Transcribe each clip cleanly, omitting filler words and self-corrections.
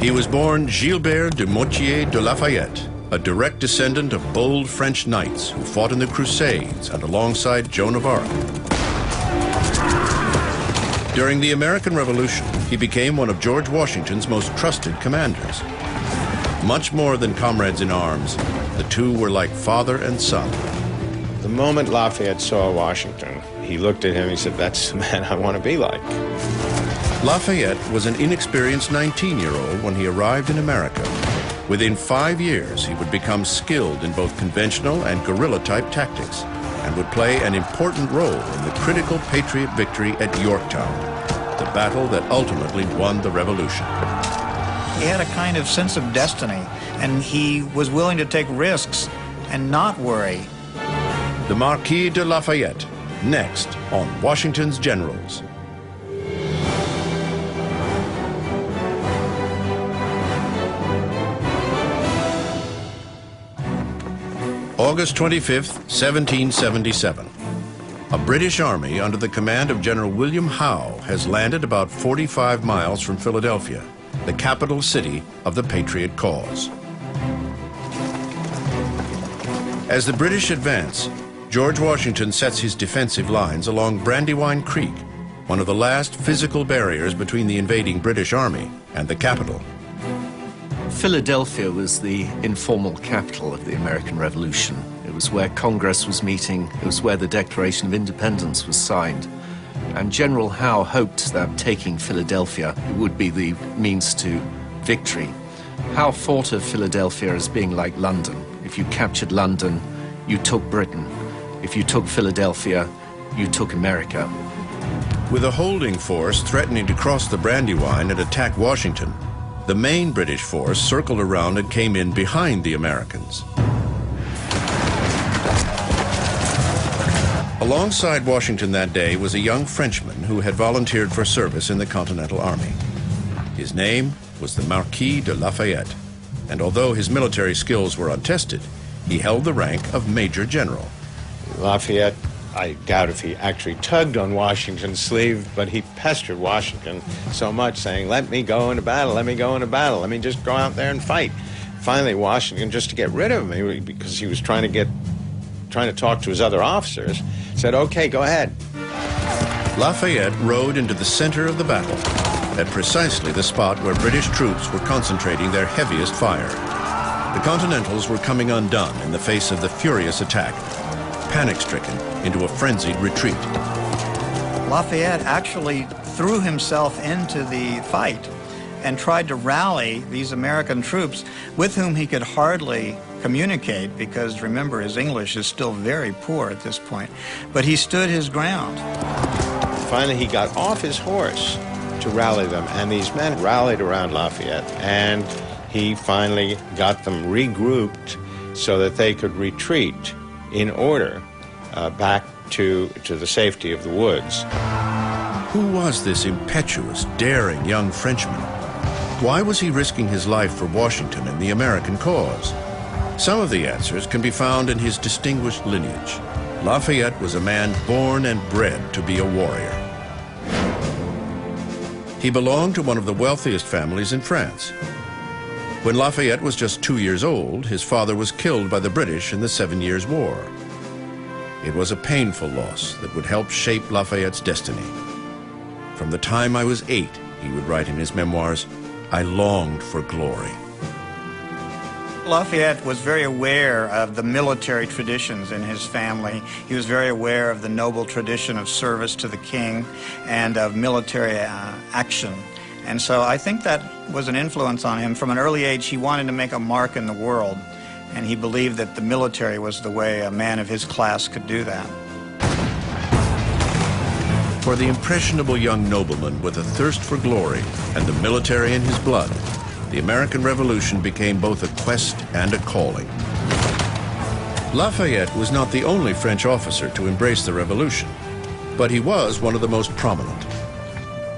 He was born Gilbert de Motier de Lafayette, a direct descendant of bold French knights who fought in the Crusades and alongside Joan of Arc. During the American Revolution, he became one of George Washington's most trusted commanders. Much more than comrades in arms, the two were like father and son. The moment Lafayette saw Washington, he looked at him and he said, "That's the man I want to be like." Lafayette was an inexperienced 19-year-old when he arrived in America. Within 5 years, he would become skilled in both conventional and guerrilla-type tactics, and would play an important role in the critical Patriot victory at Yorktown, the battle that ultimately won the Revolution. He had a kind of sense of destiny, and he was willing to take risks and not worry. The Marquis de Lafayette, next on Washington's Generals. August 25th, 1777. A British army under the command of General William Howe has landed about 45 miles from Philadelphia, the capital city of the Patriot cause. As the British advance, George Washington sets his defensive lines along Brandywine Creek, one of the last physical barriers between the invading British army and the capital. Philadelphia was the informal capital of the American Revolution. It was where Congress was meeting, it was where the Declaration of Independence was signed. And General Howe hoped that taking Philadelphia would be the means to victory. Howe thought of Philadelphia as being like London. If you captured London, you took Britain. If you took Philadelphia, you took America. With a holding force threatening to cross the Brandywine and attack Washington, the main British force circled around and came in behind the Americans. Alongside Washington that day was a young Frenchman who had volunteered for service in the Continental Army. His name was the Marquis de Lafayette, and although his military skills were untested, he held the rank of Major General. Lafayette, I doubt if he actually tugged on Washington's sleeve, but he pestered Washington so much, saying, "Let me go into battle, let me go into battle, let me just go out there and fight." Finally, Washington, just to get rid of him, because he was trying to talk to his other officers, said, "Okay, go ahead." Lafayette rode into the center of the battle, at precisely the spot where British troops were concentrating their heaviest fire. The Continentals were coming undone in the face of the furious attack, panic-stricken into a frenzied retreat. Lafayette actually threw himself into the fight and tried to rally these American troops with whom he could hardly communicate because, remember, his English is still very poor at this point. But he stood his ground. Finally, he got off his horse to rally them, and these men rallied around Lafayette, and he finally got them regrouped so that they could retreat in order back to the safety of the woods. Who was this impetuous, daring young Frenchman? Why was he risking his life for Washington and the American cause? Some of the answers can be found in his distinguished lineage. Lafayette was a man born and bred to be a warrior. He belonged to one of the wealthiest families in France. When Lafayette was just 2 years old, his father was killed by the British in the 7 Years' War. It was a painful loss that would help shape Lafayette's destiny. From the time I was 8, he would write in his memoirs, I longed for glory. Lafayette was very aware of the military traditions in his family. He was very aware of the noble tradition of service to the king and of military action. And so I think that was an influence on him. From an early age, he wanted to make a mark in the world, and he believed that the military was the way a man of his class could do that. For the impressionable young nobleman with a thirst for glory and the military in his blood, the American Revolution became both a quest and a calling. Lafayette was not the only French officer to embrace the revolution, but he was one of the most prominent.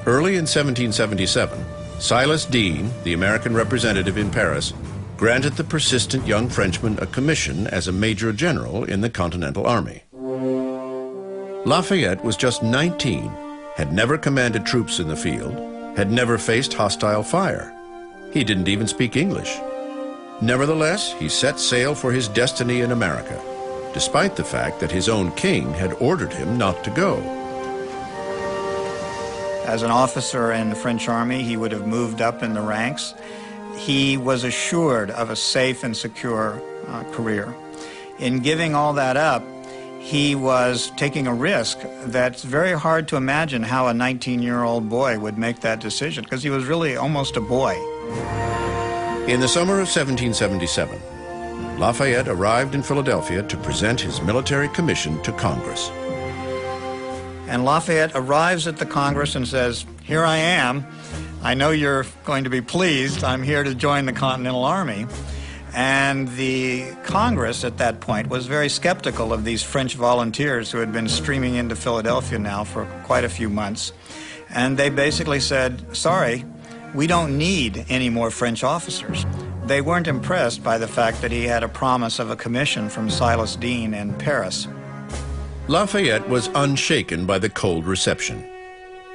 Early in 1777, Silas Deane, the American representative in Paris, granted the persistent young Frenchman a commission as a major general in the Continental Army. Lafayette was just 19, had never commanded troops in the field, had never faced hostile fire. He didn't even speak English. Nevertheless, he set sail for his destiny in America, despite the fact that his own king had ordered him not to go. As an officer in the French army, he would have moved up in the ranks. He was assured of a safe and secure career. In giving all that up, he was taking a risk that's very hard to imagine how a 19-year-old boy would make that decision, because he was really almost a boy. In the summer of 1777, Lafayette arrived in Philadelphia to present his military commission to Congress. And Lafayette arrives at the Congress and says, "Here I am. I know you're going to be pleased. I'm here to join the Continental Army." And the Congress at that point was very skeptical of these French volunteers who had been streaming into Philadelphia now for quite a few months. And they basically said, "Sorry, we don't need any more French officers." They weren't impressed by the fact that he had a promise of a commission from Silas Deane in Paris. Lafayette was unshaken by the cold reception.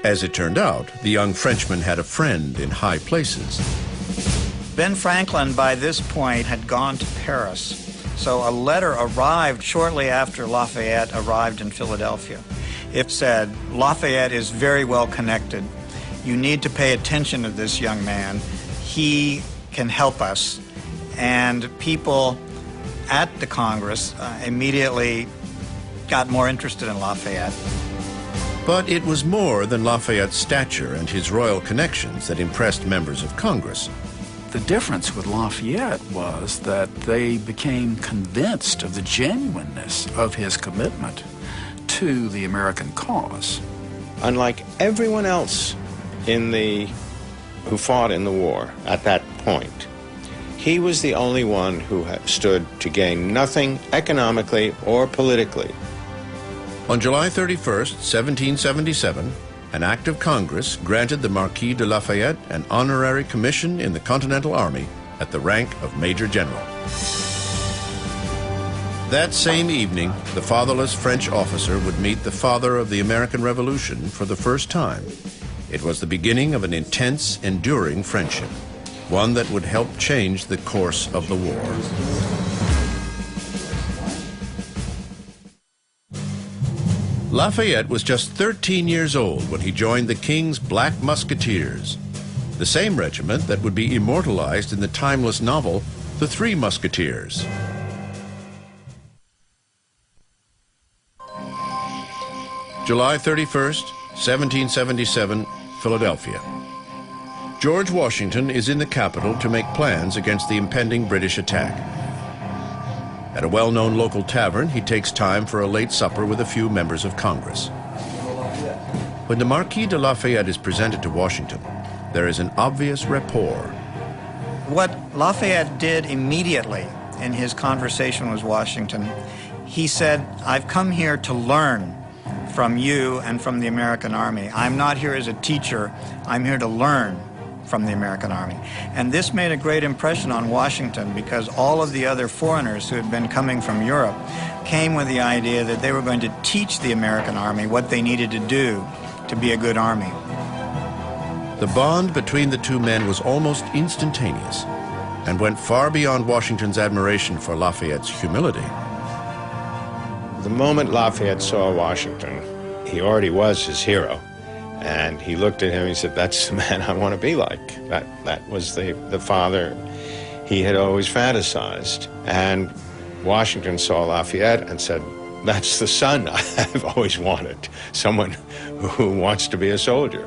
As it turned out, the young Frenchman had a friend in high places. Ben Franklin, by this point, had gone to Paris. So a letter arrived shortly after Lafayette arrived in Philadelphia. It said, "Lafayette is very well connected. You need to pay attention to this young man. He can help us." And people at the Congress immediately got more interested in Lafayette. But it was more than Lafayette's stature and his royal connections that impressed members of Congress. The difference with Lafayette was that they became convinced of the genuineness of his commitment to the American cause. Unlike everyone else who fought in the war at that point, he was the only one who stood to gain nothing economically or politically. On July 31st, 1777, an act of Congress granted the Marquis de Lafayette an honorary commission in the Continental Army at the rank of Major General. That same evening, the fatherless French officer would meet the father of the American Revolution for the first time. It was the beginning of an intense, enduring friendship, one that would help change the course of the war. Lafayette was just 13 years old when he joined the King's Black Musketeers, the same regiment that would be immortalized in the timeless novel, The Three Musketeers. July 31st, 1777, Philadelphia. George Washington is in the capital to make plans against the impending British attack. At a well-known local tavern, he takes time for a late supper with a few members of Congress. When the Marquis de Lafayette is presented to Washington, there is an obvious rapport. What Lafayette did immediately in his conversation with Washington, he said, "I've come here to learn from you and from the American Army. I'm not here as a teacher. I'm here to learn from the American Army." And this made a great impression on Washington, because all of the other foreigners who had been coming from Europe came with the idea that they were going to teach the American Army what they needed to do to be a good army. The bond between the two men was almost instantaneous and went far beyond Washington's admiration for Lafayette's humility. The moment Lafayette saw Washington, he already was his hero. And he looked at him and he said, "That's the man I want to be like." That was the father he had always fantasized. And Washington saw Lafayette and said, "That's the son I've always wanted, someone who wants to be a soldier."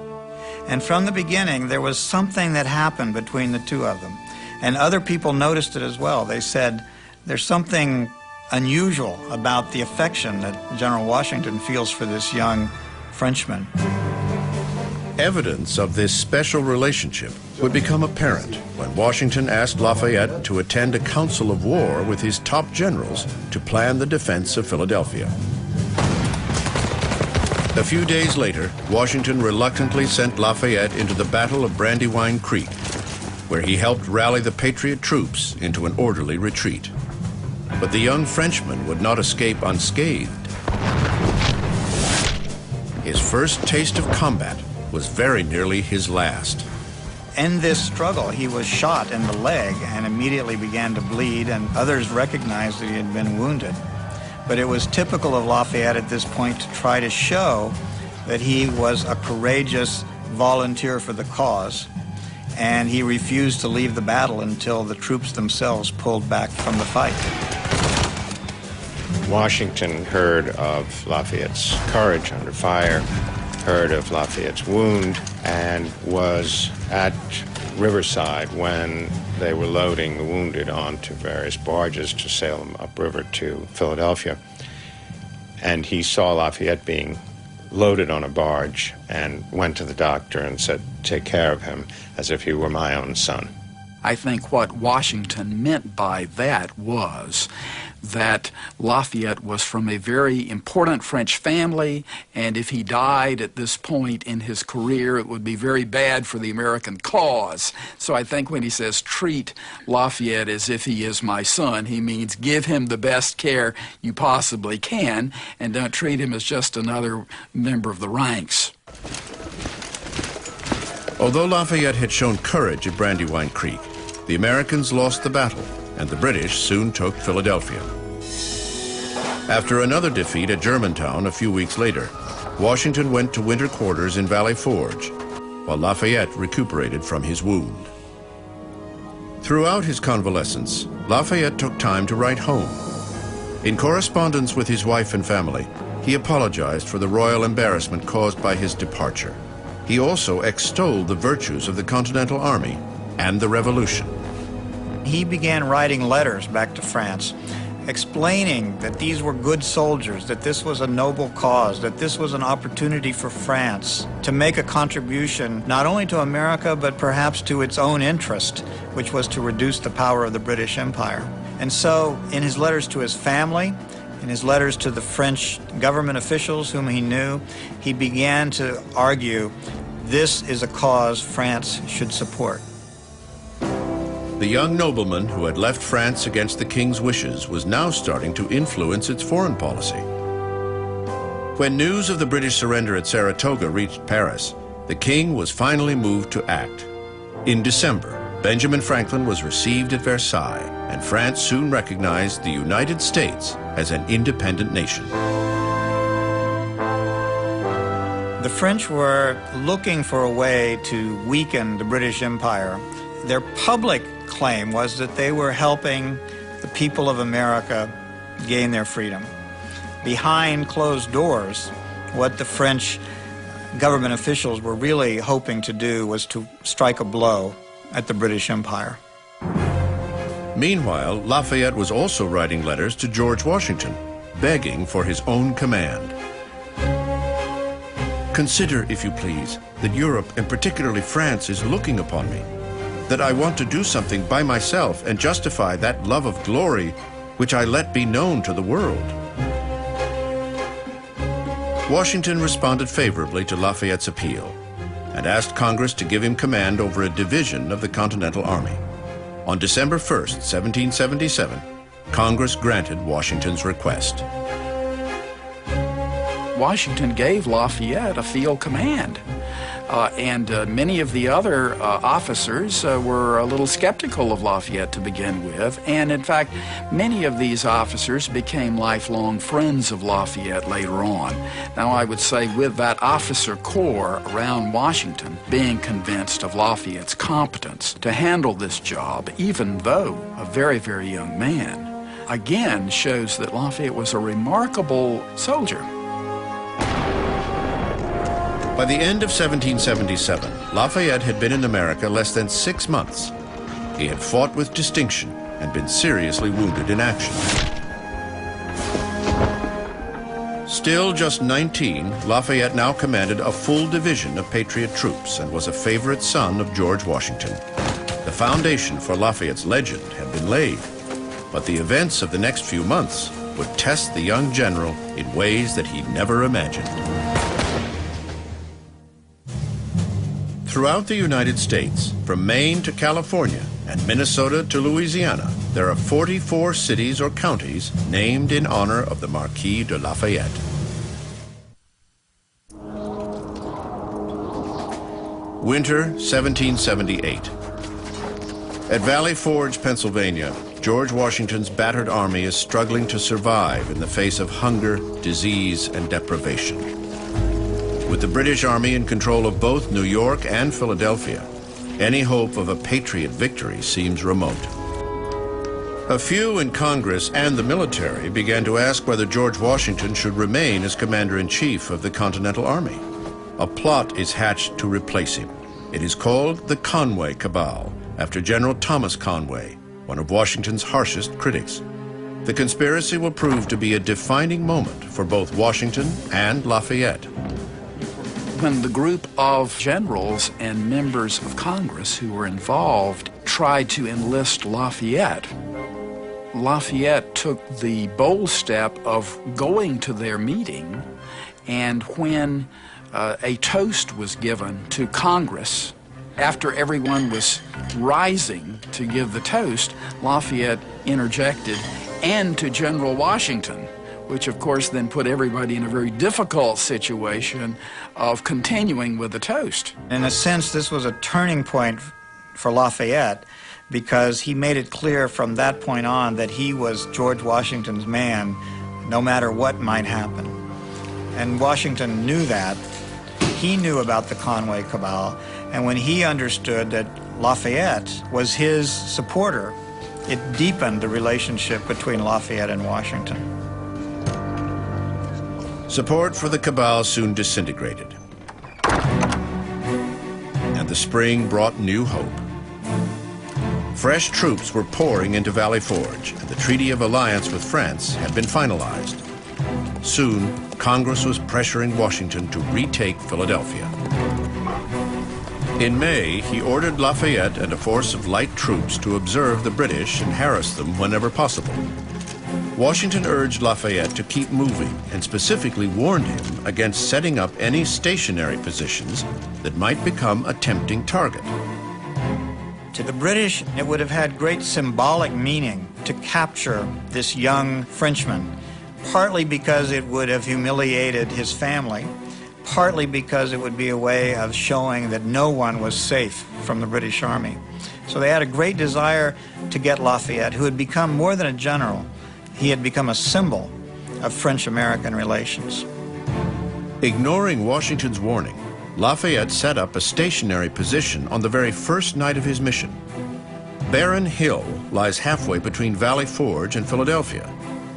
And from the beginning, there was something that happened between the two of them. And other people noticed it as well. They said, "There's something unusual about the affection that General Washington feels for this young Frenchman." Evidence of this special relationship would become apparent when Washington asked Lafayette to attend a council of war with his top generals to plan the defense of Philadelphia. A few days later, Washington reluctantly sent Lafayette into the Battle of Brandywine Creek, where he helped rally the Patriot troops into an orderly retreat. But the young Frenchman would not escape unscathed. His first taste of combat was very nearly his last. end this struggle, he was shot in the leg and immediately began to bleed, and others recognized that he had been wounded. But it was typical of Lafayette at this point to try to show that he was a courageous volunteer for the cause, and he refused to leave the battle until the troops themselves pulled back from the fight. Washington heard of Lafayette's courage under fire, heard of Lafayette's wound, and was at Riverside when they were loading the wounded onto various barges to sail them upriver to Philadelphia. And he saw Lafayette being loaded on a barge and went to the doctor and said, "Take care of him as if he were my own son." I think what Washington meant by that was that Lafayette was from a very important French family, and if he died at this point in his career, it would be very bad for the American cause. So I think when he says treat Lafayette as if he is my son, he means give him the best care you possibly can, and don't treat him as just another member of the ranks. Although Lafayette had shown courage at Brandywine Creek, the Americans lost the battle, and the British soon took Philadelphia. After another defeat at Germantown a few weeks later, Washington went to winter quarters in Valley Forge, while Lafayette recuperated from his wound. Throughout his convalescence, Lafayette took time to write home. In correspondence with his wife and family, he apologized for the royal embarrassment caused by his departure. He also extolled the virtues of the Continental Army and the Revolution. He began writing letters back to France, explaining that these were good soldiers, that this was a noble cause, that this was an opportunity for France to make a contribution not only to America, but perhaps to its own interest, which was to reduce the power of the British Empire. And so, in his letters to his family, in his letters to the French government officials whom he knew, he began to argue this is a cause France should support. The young nobleman who had left France against the king's wishes was now starting to influence its foreign policy. When news of the British surrender at Saratoga reached Paris, the king was finally moved to act. In December, Benjamin Franklin was received at Versailles, and France soon recognized the United States as an independent nation. The French were looking for a way to weaken the British Empire. Their public claim was that they were helping the people of America gain their freedom. Behind closed doors, what the French government officials were really hoping to do was to strike a blow at the British Empire. Meanwhile, Lafayette was also writing letters to George Washington, begging for his own command. Consider, if you please, that Europe, and particularly France, is looking upon me, that I want to do something by myself and justify that love of glory which I let be known to the world. Washington responded favorably to Lafayette's appeal and asked Congress to give him command over a division of the Continental Army. On December 1st, 1777, Congress granted Washington's request. Washington gave Lafayette a field command. And many of the other officers were a little skeptical of Lafayette to begin with. And in fact, many of these officers became lifelong friends of Lafayette later on. Now, I would say with that officer corps around Washington being convinced of Lafayette's competence to handle this job, even though a very, very young man, again shows that Lafayette was a remarkable soldier. By the end of 1777, Lafayette had been in America less than 6 months. He had fought with distinction and been seriously wounded in action. Still just 19, Lafayette now commanded a full division of Patriot troops and was a favorite son of George Washington. The foundation for Lafayette's legend had been laid, but the events of the next few months would test the young general in ways that he never imagined. Throughout the United States, from Maine to California and Minnesota to Louisiana, there are 44 cities or counties named in honor of the Marquis de Lafayette. Winter 1778. At Valley Forge, Pennsylvania, George Washington's battered army is struggling to survive in the face of hunger, disease, and deprivation. With the British Army in control of both New York and Philadelphia, any hope of a Patriot victory seems remote. A few in Congress and the military began to ask whether George Washington should remain as Commander-in-Chief of the Continental Army. A plot is hatched to replace him. It is called the Conway Cabal, after General Thomas Conway, one of Washington's harshest critics. The conspiracy will prove to be a defining moment for both Washington and Lafayette. When the group of generals and members of Congress who were involved tried to enlist Lafayette, Lafayette took the bold step of going to their meeting, and when a toast was given to Congress, after everyone was rising to give the toast, Lafayette interjected, "and to General Washington," which of course then put everybody in a very difficult situation of continuing with the toast. In a sense, this was a turning point for Lafayette, because he made it clear from that point on that he was George Washington's man, no matter what might happen. And Washington knew that. He knew about the Conway Cabal, and when he understood that Lafayette was his supporter, it deepened the relationship between Lafayette and Washington. Support for the Cabal soon disintegrated, and the spring brought new hope. Fresh troops were pouring into Valley Forge, and the Treaty of Alliance with France had been finalized. Soon, Congress was pressuring Washington to retake Philadelphia. In May, he ordered Lafayette and a force of light troops to observe the British and harass them whenever possible. Washington urged Lafayette to keep moving and specifically warned him against setting up any stationary positions that might become a tempting target. To the British, it would have had great symbolic meaning to capture this young Frenchman, partly because it would have humiliated his family, partly because it would be a way of showing that no one was safe from the British Army. So they had a great desire to get Lafayette, who had become more than a general. He had become a symbol of French-American relations. Ignoring Washington's warning, Lafayette set up a stationary position on the very first night of his mission. Barren Hill lies halfway between Valley Forge and Philadelphia,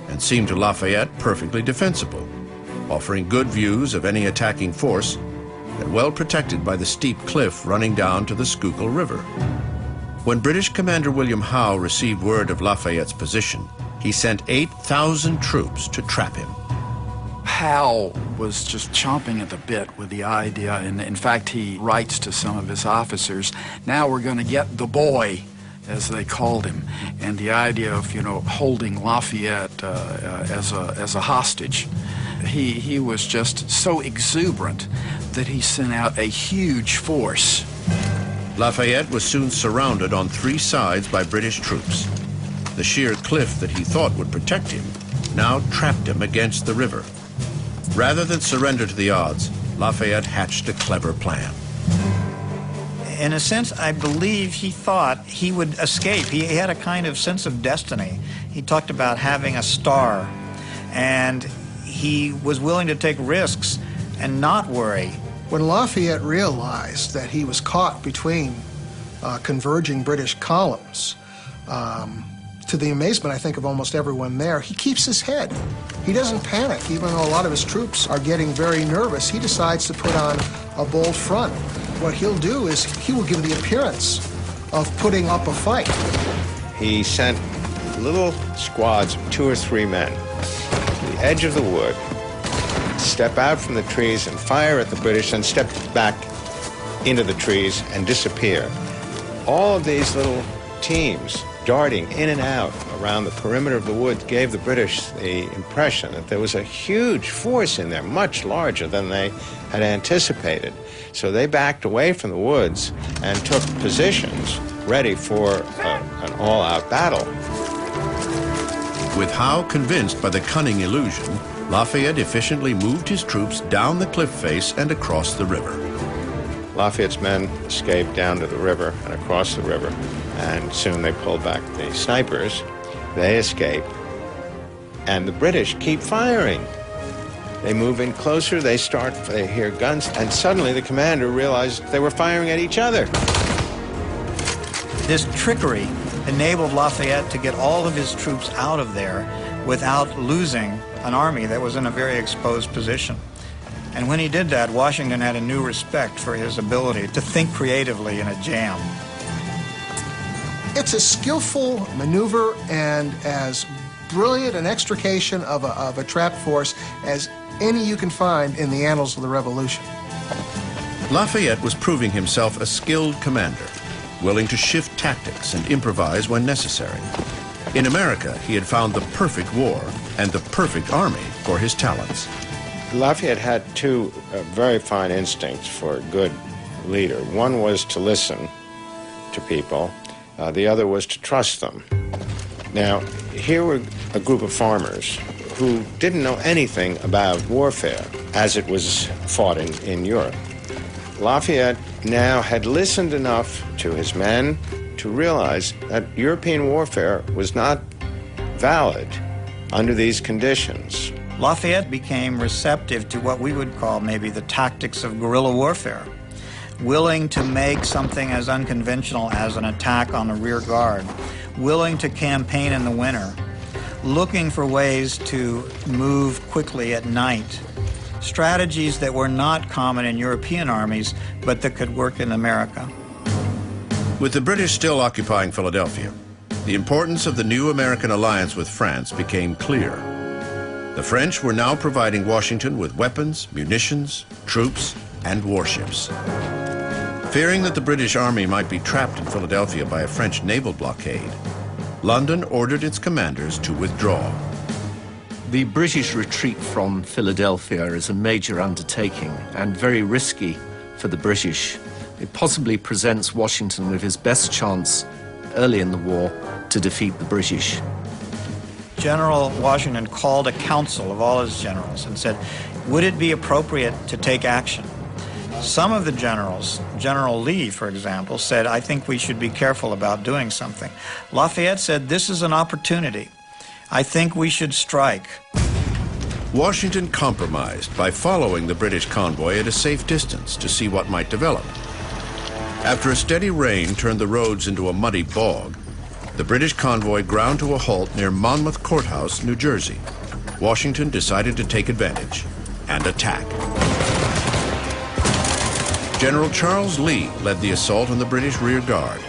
and seemed to Lafayette perfectly defensible, offering good views of any attacking force and well protected by the steep cliff running down to the Schuylkill River. When British Commander William Howe received word of Lafayette's position, he sent 8,000 troops to trap him. Howe was just chomping at the bit with the idea, and in fact he writes to some of his officers, "Now we're going to get the boy," as they called him, and the idea of, holding Lafayette as a hostage. He was just so exuberant that he sent out a huge force. Lafayette was soon surrounded on three sides by British troops. The sheer cliff that he thought would protect him now trapped him against the river. Rather than surrender to the odds, Lafayette hatched a clever plan. In a sense, I believe he thought he would escape. He had a kind of sense of destiny. He talked about having a star, and he was willing to take risks and not worry. When Lafayette realized that he was caught between converging British columns, to the amazement, I think, of almost everyone there, he keeps his head. He doesn't panic. Even though a lot of his troops are getting very nervous, he decides to put on a bold front. What he'll do is he will give the appearance of putting up a fight. He sent little squads of 2 or 3 men to the edge of the wood, step out from the trees and fire at the British, and step back into the trees and disappear. All of these little teams darting in and out around the perimeter of the woods gave the British the impression that there was a huge force in there, much larger than they had anticipated. So they backed away from the woods and took positions ready for an all-out battle. With Howe convinced by the cunning illusion, Lafayette efficiently moved his troops down the cliff face and across the river. Lafayette's men escaped down to the river and across the river, and soon they pulled back the snipers. They escape, and the British keep firing. They move in closer, they hear guns, and suddenly the commander realized they were firing at each other. This trickery enabled Lafayette to get all of his troops out of there without losing an army that was in a very exposed position. And when he did that, Washington had a new respect for his ability to think creatively in a jam. It's a skillful maneuver and as brilliant an extrication of a trapped force as any you can find in the annals of the Revolution. Lafayette was proving himself a skilled commander, willing to shift tactics and improvise when necessary. In America, he had found the perfect war and the perfect army for his talents. Lafayette had two very fine instincts for a good leader. One was to listen to people. The other was to trust them. Now, here were a group of farmers who didn't know anything about warfare as it was fought in Europe. Lafayette now had listened enough to his men to realize that European warfare was not valid under these conditions. Lafayette became receptive to what we would call maybe the tactics of guerrilla warfare, willing to make something as unconventional as an attack on the rear guard, willing to campaign in the winter, looking for ways to move quickly at night, strategies that were not common in European armies, but that could work in America. With the British still occupying Philadelphia, the importance of the new American alliance with France became clear. The French were now providing Washington with weapons, munitions, troops, and warships. Fearing that the British army might be trapped in Philadelphia by a French naval blockade, London ordered its commanders to withdraw. The British retreat from Philadelphia is a major undertaking and very risky for the British. It possibly presents Washington with his best chance early in the war to defeat the British. General Washington called a council of all his generals and said, would it be appropriate to take action? Some of the generals, General Lee, for example, said, I think we should be careful about doing something. Lafayette said, this is an opportunity. I think we should strike. Washington compromised by following the British convoy at a safe distance to see what might develop. After a steady rain turned the roads into a muddy bog, the British convoy ground to a halt near Monmouth Courthouse, New Jersey. Washington decided to take advantage and attack. General Charles Lee led the assault on the British rear guard,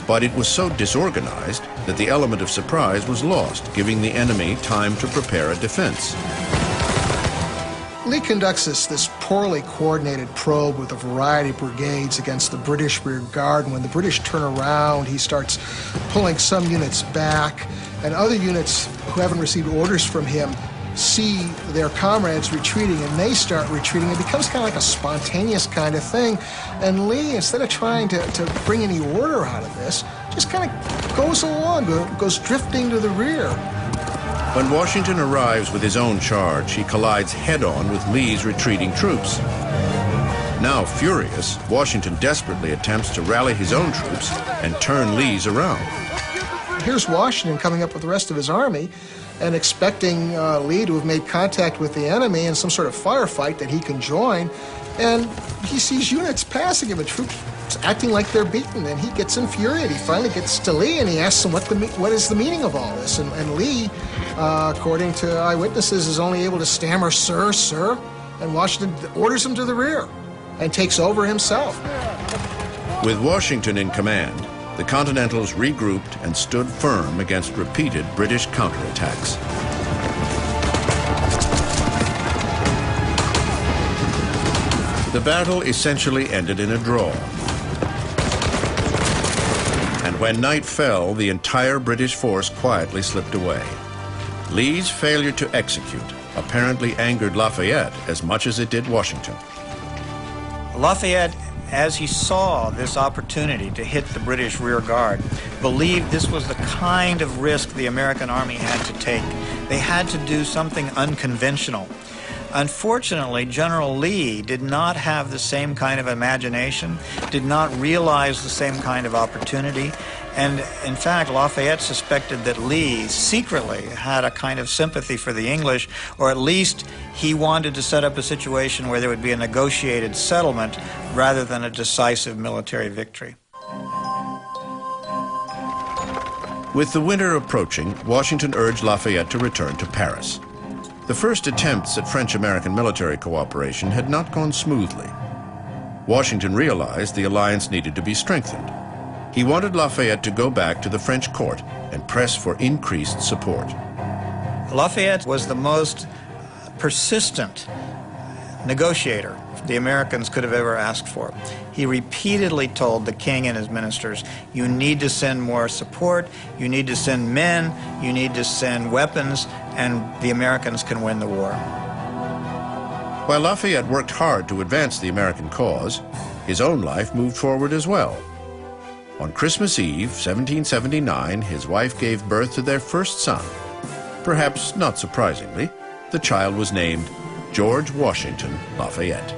but it was so disorganized that the element of surprise was lost, giving the enemy time to prepare a defense. Lee conducts this poorly coordinated probe with a variety of brigades against the British rear guard, and when the British turn around, he starts pulling some units back, and other units who haven't received orders from him see their comrades retreating, and they start retreating. It becomes kind of like a spontaneous kind of thing, and Lee, instead of trying to bring any order out of this, just kind of goes along, goes drifting to the rear. When Washington arrives with his own charge, he collides head-on with Lee's retreating troops. Now furious, Washington desperately attempts to rally his own troops and turn Lee's around. Here's Washington coming up with the rest of his army and expecting Lee to have made contact with the enemy in some sort of firefight that he can join, and he sees units passing him and troops acting like they're beaten, and he gets infuriated. He finally gets to Lee and he asks him what is the meaning of all this, and Lee, according to eyewitnesses, is only able to stammer, "Sir, sir," and Washington orders him to the rear and takes over himself. With Washington in command, the Continentals regrouped and stood firm against repeated British counterattacks. The battle essentially ended in a draw. And when night fell, the entire British force quietly slipped away. Lee's failure to execute apparently angered Lafayette as much as it did Washington. Lafayette, as he saw this opportunity to hit the British rear guard, believed this was the kind of risk the American army had to take. They had to do something unconventional. Unfortunately, General Lee did not have the same kind of imagination, did not realize the same kind of opportunity, and in fact, Lafayette suspected that Lee secretly had a kind of sympathy for the English, or at least he wanted to set up a situation where there would be a negotiated settlement rather than a decisive military victory. With the winter approaching, Washington urged Lafayette to return to Paris. The first attempts at French-American military cooperation had not gone smoothly. Washington realized the alliance needed to be strengthened. He wanted Lafayette to go back to the French court and press for increased support. Lafayette was the most persistent negotiator the Americans could have ever asked for. He repeatedly told the king and his ministers, you need to send more support, you need to send men, you need to send weapons, and the Americans can win the war. While Lafayette worked hard to advance the American cause, his own life moved forward as well. On Christmas Eve, 1779, his wife gave birth to their first son. Perhaps not surprisingly, the child was named George Washington Lafayette.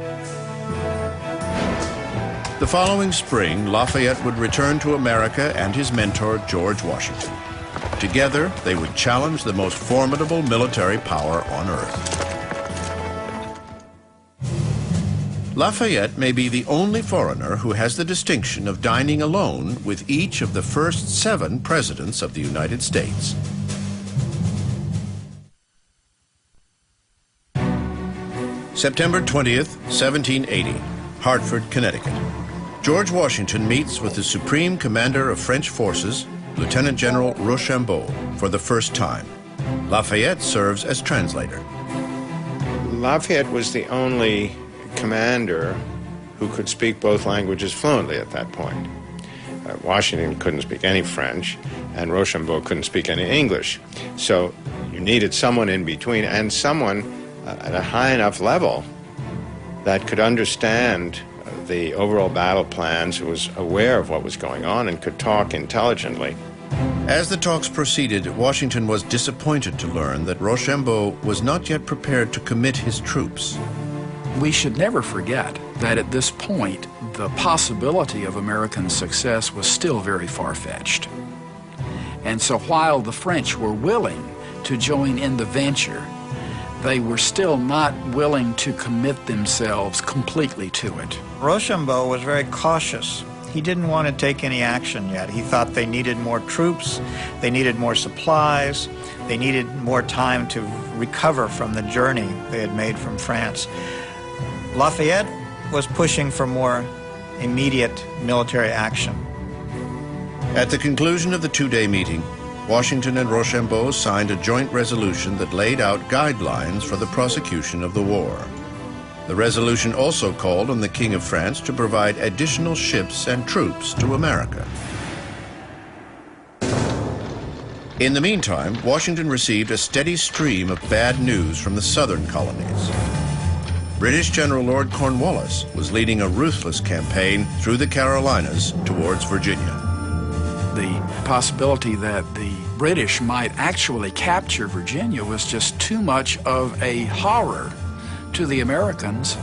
The following spring, Lafayette would return to America and his mentor, George Washington. Together, they would challenge the most formidable military power on earth. Lafayette may be the only foreigner who has the distinction of dining alone with each of the first 7 presidents of the United States. September 20th, 1780, Hartford, Connecticut. George Washington meets with the Supreme Commander of French forces, Lieutenant General Rochambeau, for the first time. Lafayette serves as translator. Lafayette was the only commander who could speak both languages fluently at that point. Washington couldn't speak any French, and Rochambeau couldn't speak any English. So you needed someone in between, and someone at a high enough level that could understand the overall battle plans, who was aware of what was going on and could talk intelligently. As the talks proceeded, Washington was disappointed to learn that Rochambeau was not yet prepared to commit his troops. We should never forget that at this point, the possibility of American success was still very far-fetched. And so while the French were willing to join in the venture, they were still not willing to commit themselves completely to it. Rochambeau was very cautious. He didn't want to take any action yet. He thought they needed more troops, they needed more supplies, they needed more time to recover from the journey they had made from France. Lafayette was pushing for more immediate military action. At the conclusion of the 2-day meeting, Washington and Rochambeau signed a joint resolution that laid out guidelines for the prosecution of the war. The resolution also called on the King of France to provide additional ships and troops to America. In the meantime, Washington received a steady stream of bad news from the southern colonies. British General Lord Cornwallis was leading a ruthless campaign through the Carolinas towards Virginia. The possibility that the British might actually capture Virginia was just too much of a horror to the Americans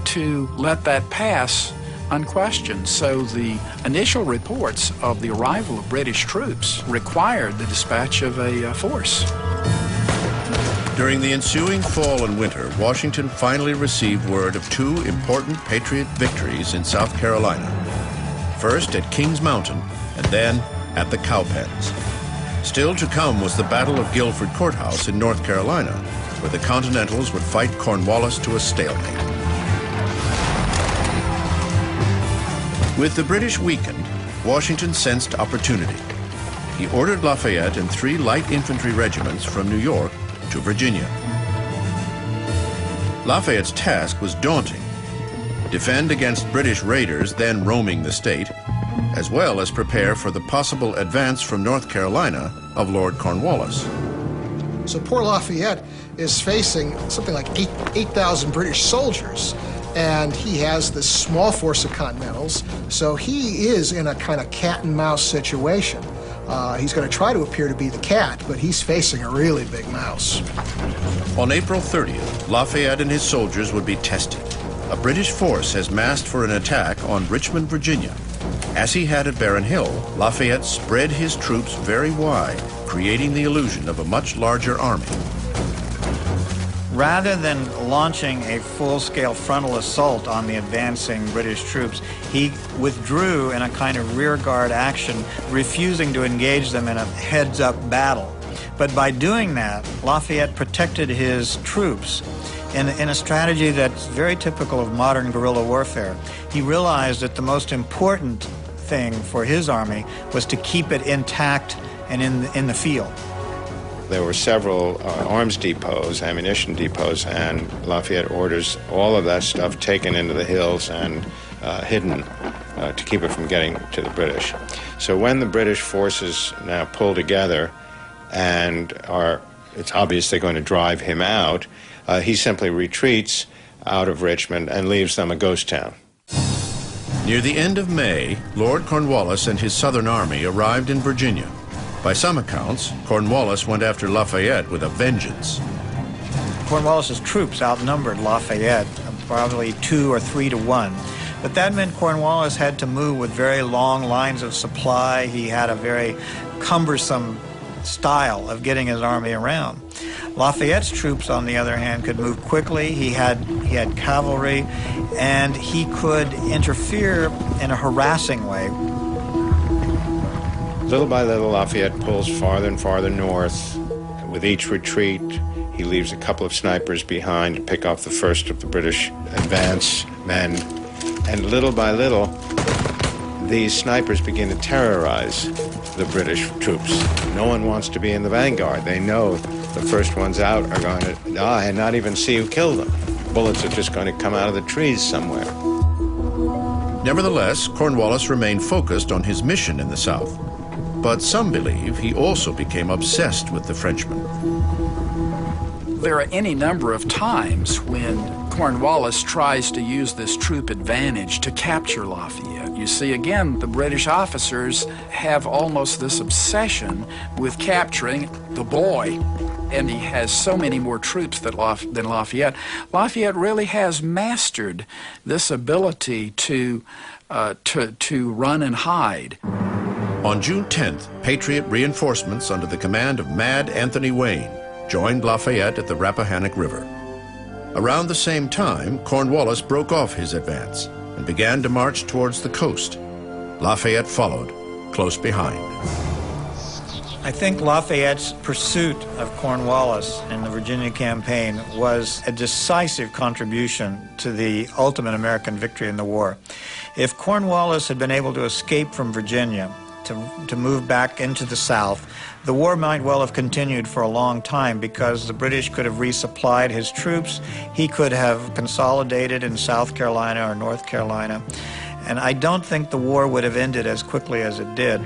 to let that pass unquestioned. So the initial reports of the arrival of British troops required the dispatch of a force. During the ensuing fall and winter, Washington finally received word of 2 important Patriot victories in South Carolina. First at Kings Mountain, and then at the Cowpens. Still to come was the Battle of Guilford Courthouse in North Carolina, where the Continentals would fight Cornwallis to a stalemate. With the British weakened, Washington sensed opportunity. He ordered Lafayette and 3 light infantry regiments from New York to Virginia. Lafayette's task was daunting: defend against British raiders then roaming the state, as well as prepare for the possible advance from North Carolina of Lord Cornwallis. So poor Lafayette is facing something like 8,000 British soldiers, and he has this small force of Continentals, so he is in a kind of cat and mouse situation. He's going to try to appear to be the cat, but he's facing a really big mouse. On April 30th, Lafayette and his soldiers would be tested. A British force has massed for an attack on Richmond, Virginia. As he had at Barren Hill, Lafayette spread his troops very wide, creating the illusion of a much larger army. Rather than launching a full-scale frontal assault on the advancing British troops, he withdrew in a kind of rearguard action, refusing to engage them in a heads-up battle. But by doing that, Lafayette protected his troops in a strategy that's very typical of modern guerrilla warfare. He realized that the most important thing for his army was to keep it intact and in the field. There were several arms depots, ammunition depots, and Lafayette orders all of that stuff taken into the hills and hidden to keep it from getting to the British. So when the British forces now pull together and it's obvious they're going to drive him out, he simply retreats out of Richmond and leaves them a ghost town. Near the end of May, Lord Cornwallis and his southern army arrived in Virginia. By some accounts, Cornwallis went after Lafayette with a vengeance. Cornwallis's troops outnumbered Lafayette, probably 2 or 3 to 1. But that meant Cornwallis had to move with very long lines of supply. He had a very cumbersome style of getting his army around. Lafayette's troops, on the other hand, could move quickly. He had cavalry, and he could interfere in a harassing way. Little by little, Lafayette pulls farther and farther north. With each retreat, he leaves a couple of snipers behind to pick off the first of the British advance men. And little by little, these snipers begin to terrorize the British troops. No one wants to be in the vanguard. They know the first ones out are going to die and not even see who killed them. Bullets are just going to come out of the trees somewhere. Nevertheless, Cornwallis remained focused on his mission in the South. But some believe he also became obsessed with the Frenchmen. There are any number of times when Cornwallis tries to use this troop advantage to capture Lafayette. You see, again, the British officers have almost this obsession with capturing the boy. And he has so many more troops than Lafayette. Lafayette really has mastered this ability to run and hide. On June 10th, Patriot reinforcements under the command of Mad Anthony Wayne joined Lafayette at the Rappahannock River. Around the same time, Cornwallis broke off his advance and began to march towards the coast. Lafayette followed, close behind. I think Lafayette's pursuit of Cornwallis in the Virginia campaign was a decisive contribution to the ultimate American victory in the war. If Cornwallis had been able to escape from Virginia, to move back into the South, the war might well have continued for a long time because the British could have resupplied his troops. He could have consolidated in South Carolina or North Carolina. And I don't think the war would have ended as quickly as it did.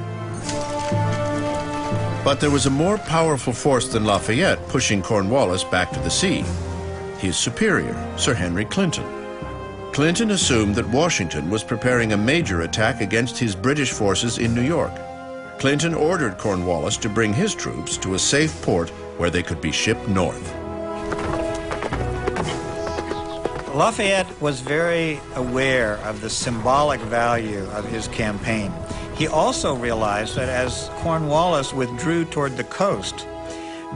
But there was a more powerful force than Lafayette pushing Cornwallis back to the sea. His superior, Sir Henry Clinton. Clinton assumed that Washington was preparing a major attack against his British forces in New York. Clinton ordered Cornwallis to bring his troops to a safe port where they could be shipped north. Lafayette was very aware of the symbolic value of his campaign. He also realized that as Cornwallis withdrew toward the coast,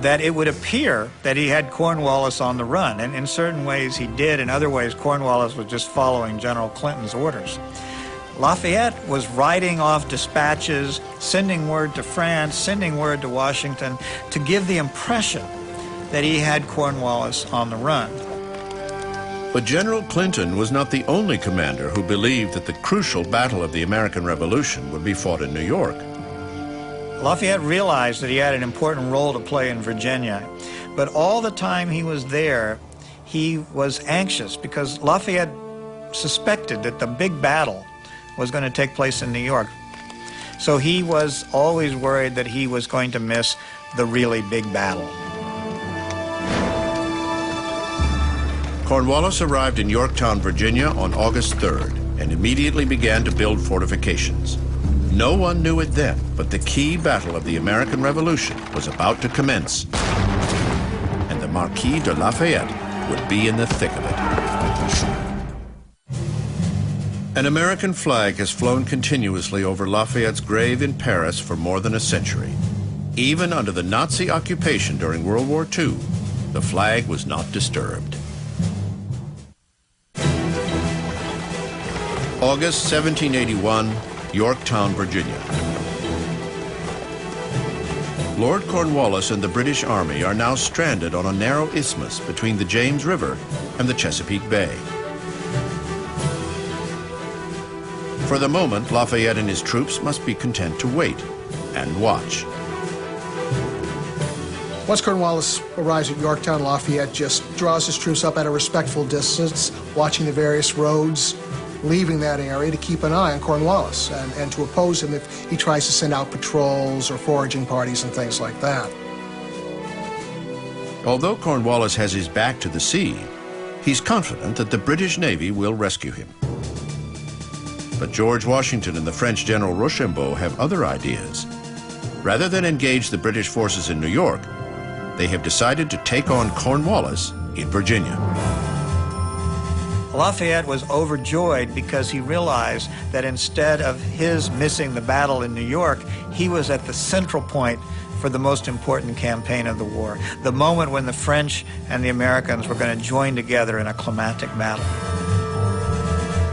that it would appear that he had Cornwallis on the run. And in certain ways he did. In other ways, Cornwallis was just following General Clinton's orders. Lafayette was writing off dispatches, sending word to France, sending word to Washington to give the impression that he had Cornwallis on the run. But General Clinton was not the only commander who believed that the crucial battle of the American Revolution would be fought in New York. Lafayette realized that he had an important role to play in Virginia, but all the time he was there, he was anxious because Lafayette suspected that the big battle was going to take place in New York. So he was always worried that he was going to miss the really big battle. Cornwallis arrived in Yorktown, Virginia on August 3rd and immediately began to build fortifications. No one knew it then, but the key battle of the American Revolution was about to commence, and the Marquis de Lafayette would be in the thick of it. An American flag has flown continuously over Lafayette's grave in Paris for more than a century. Even under the Nazi occupation during World War II, the flag was not disturbed. August 1781, Yorktown, Virginia. Lord Cornwallis and the British Army are now stranded on a narrow isthmus between the James River and the Chesapeake Bay. For the moment, Lafayette and his troops must be content to wait and watch. Once Cornwallis arrives at Yorktown, Lafayette just draws his troops up at a respectful distance, watching the various roads, leaving that area to keep an eye on Cornwallis and to oppose him if he tries to send out patrols or foraging parties and things like that. Although Cornwallis has his back to the sea, he's confident that the British Navy will rescue him. But George Washington and the French General Rochambeau have other ideas. Rather than engage the British forces in New York, they have decided to take on Cornwallis in Virginia. Lafayette was overjoyed because he realized that instead of his missing the battle in New York, he was at the central point for the most important campaign of the war, the moment when the French and the Americans were going to join together in a climactic battle.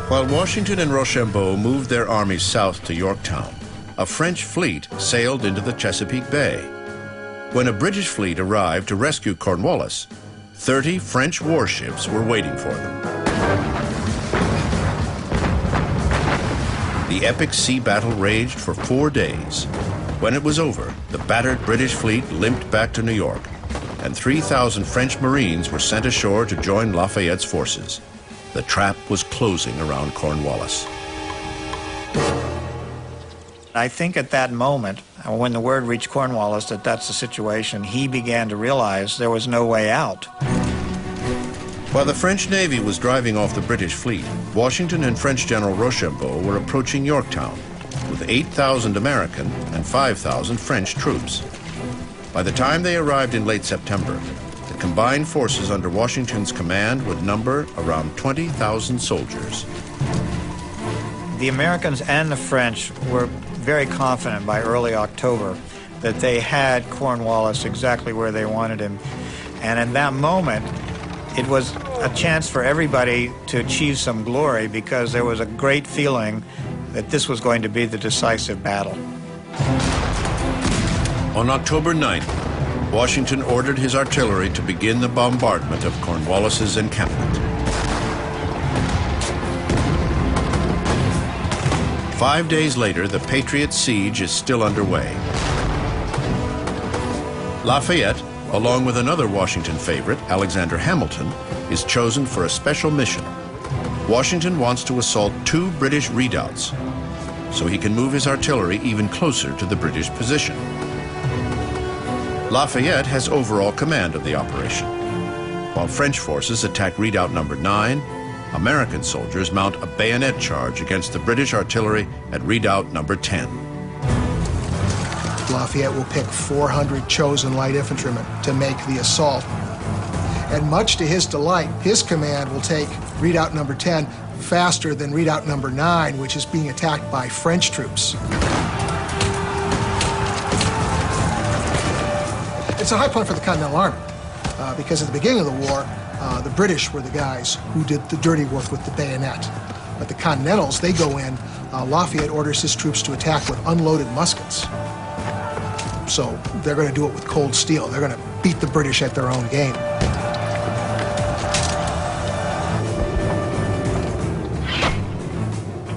While Washington and Rochambeau moved their armies south to Yorktown, a French fleet sailed into the Chesapeake Bay. When a British fleet arrived to rescue Cornwallis, 30 French warships were waiting for them. The epic sea battle raged for 4 days. When it was over, the battered British fleet limped back to New York, and 3,000 French Marines were sent ashore to join Lafayette's forces. The trap was closing around Cornwallis. I think at that moment, when the word reached Cornwallis that that's the situation, he began to realize there was no way out. While the French Navy was driving off the British fleet, Washington and French General Rochambeau were approaching Yorktown with 8,000 American and 5,000 French troops. By the time they arrived in late September, the combined forces under Washington's command would number around 20,000 soldiers. The Americans and the French were very confident by early October that they had Cornwallis exactly where they wanted him. And in that moment, it was a chance for everybody to achieve some glory because there was a great feeling that this was going to be the decisive battle. On October 9th, Washington ordered his artillery to begin the bombardment of Cornwallis's encampment. 5 days later, the Patriot siege is still underway. Lafayette, along with another Washington favorite, Alexander Hamilton, is chosen for a special mission. Washington wants to assault 2 British redoubts so he can move his artillery even closer to the British position. Lafayette has overall command of the operation. While French forces attack redoubt number 9, American soldiers mount a bayonet charge against the British artillery at redoubt number 10. Lafayette will pick 400 chosen light infantrymen to make the assault. And much to his delight, his command will take redoubt number 10 faster than redoubt number 9, which is being attacked by French troops. It's a high point for the Continental Army because at the beginning of the war, the British were the guys who did the dirty work with the bayonet. But the Continentals, they go in, Lafayette orders his troops to attack with unloaded muskets. So they're going to do it with cold steel. They're going to beat the British at their own game.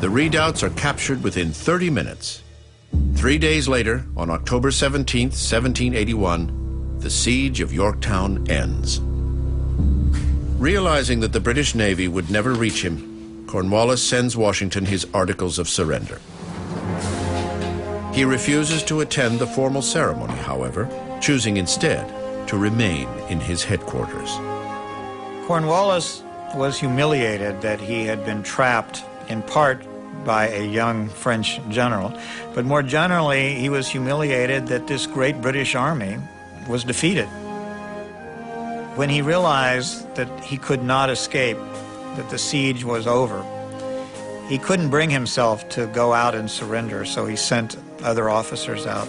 The redoubts are captured within 30 minutes. 3 days later, on October 17th, 1781, the siege of Yorktown ends. Realizing that the British Navy would never reach him, Cornwallis sends Washington his articles of surrender. He refuses to attend the formal ceremony, however, choosing instead to remain in his headquarters. Cornwallis was humiliated that he had been trapped in part by a young French general. But more generally, he was humiliated that this great British army was defeated. When he realized that he could not escape, that the siege was over, he couldn't bring himself to go out and surrender, so he sent other officers out.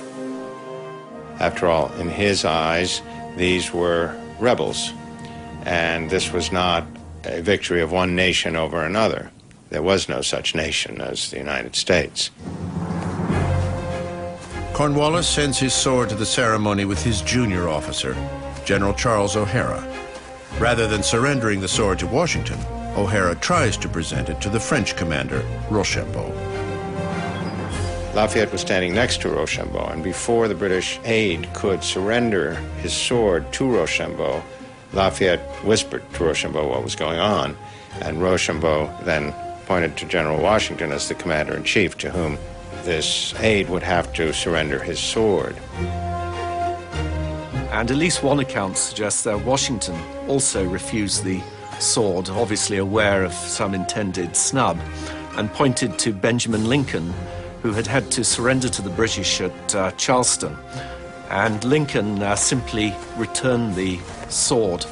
After all, in his eyes, these were rebels, and this was not a victory of one nation over another. There was no such nation as the United States. Cornwallis sends his sword to the ceremony with his junior officer, General Charles O'Hara. Rather than surrendering the sword to Washington, O'Hara tries to present it to the French commander, Rochambeau. Lafayette was standing next to Rochambeau, and before the British aide could surrender his sword to Rochambeau, Lafayette whispered to Rochambeau what was going on, and Rochambeau then pointed to General Washington as the commander-in-chief, to whom this aide would have to surrender his sword. And at least one account suggests that Washington also refused the sword, obviously aware of some intended snub, and pointed to Benjamin Lincoln, who had had to surrender to the British at Charleston. And Lincoln simply returned the sword,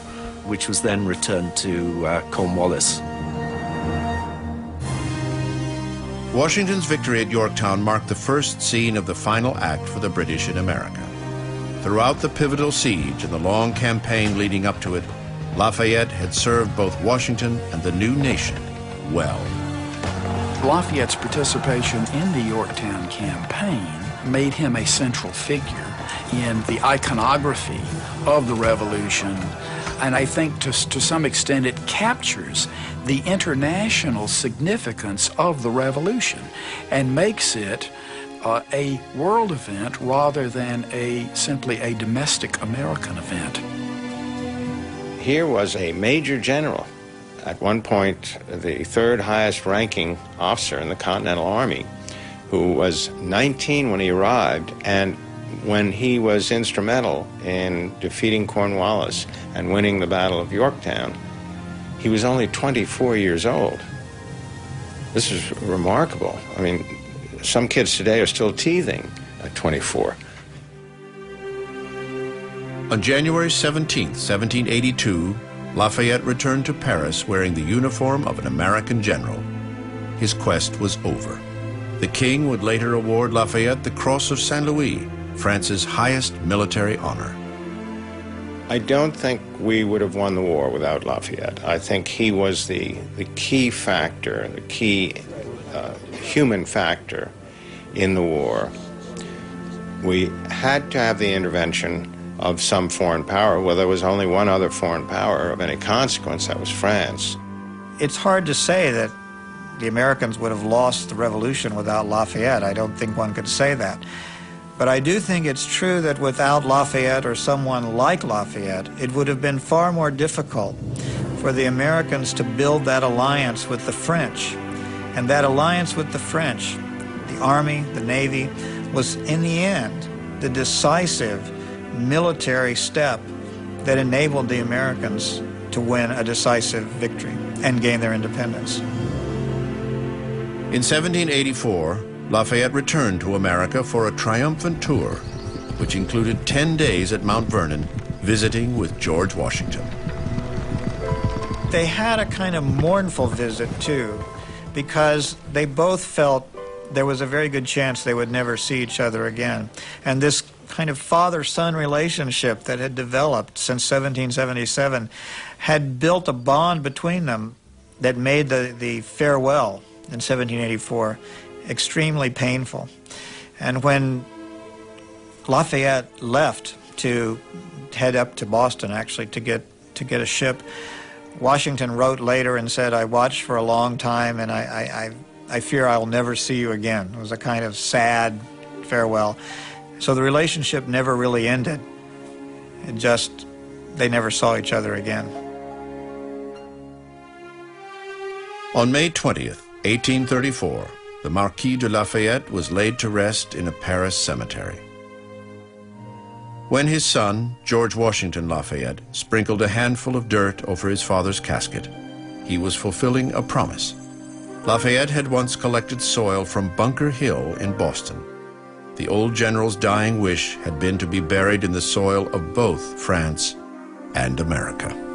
which was then returned to Cornwallis. Washington's victory at Yorktown marked the first scene of the final act for the British in America. Throughout the pivotal siege and the long campaign leading up to it, Lafayette had served both Washington and the new nation well. Lafayette's participation in the Yorktown campaign made him a central figure in the iconography of the Revolution, and I think to some extent it captures the international significance of the Revolution and makes it a world event rather than simply a domestic American event. Here was a major general, at one point the third highest ranking officer in the Continental Army, who was 19 when he arrived, and when he was instrumental in defeating Cornwallis and winning the Battle of Yorktown, he was only 24 years old. This is remarkable. I mean, some kids today are still teething at 24. On January 17, 1782, Lafayette returned to Paris wearing the uniform of an American general. His quest was over. The king would later award Lafayette the Cross of St. Louis, France's highest military honor. I don't think we would have won the war without Lafayette. I think he was the key factor, the key human factor in the war. We had to have the intervention of some foreign power. Well, there was only one other foreign power of any consequence, that was France. It's hard to say that the Americans would have lost the Revolution without Lafayette. I don't think one could say that. But I do think it's true that without Lafayette or someone like Lafayette, it would have been far more difficult for the Americans to build that alliance with the French. And that alliance with the French, the Army, the Navy, was in the end the decisive military step that enabled the Americans to win a decisive victory and gain their independence. In 1784, Lafayette returned to America for a triumphant tour, which included 10 days at Mount Vernon, visiting with George Washington. They had a kind of mournful visit, too, because they both felt there was a very good chance they would never see each other again. And this kind of father-son relationship that had developed since 1777 had built a bond between them that made the farewell in 1784 extremely painful. And when Lafayette left to head up to Boston, actually, to get a ship, Washington wrote later and said, "I watched for a long time, and I fear I will never see you again." It was a kind of sad farewell. So the relationship never really ended. They never saw each other again. On May 20th, 1834, the Marquis de Lafayette was laid to rest in a Paris cemetery. When his son, George Washington Lafayette, sprinkled a handful of dirt over his father's casket, he was fulfilling a promise. Lafayette had once collected soil from Bunker Hill in Boston. The old general's dying wish had been to be buried in the soil of both France and America.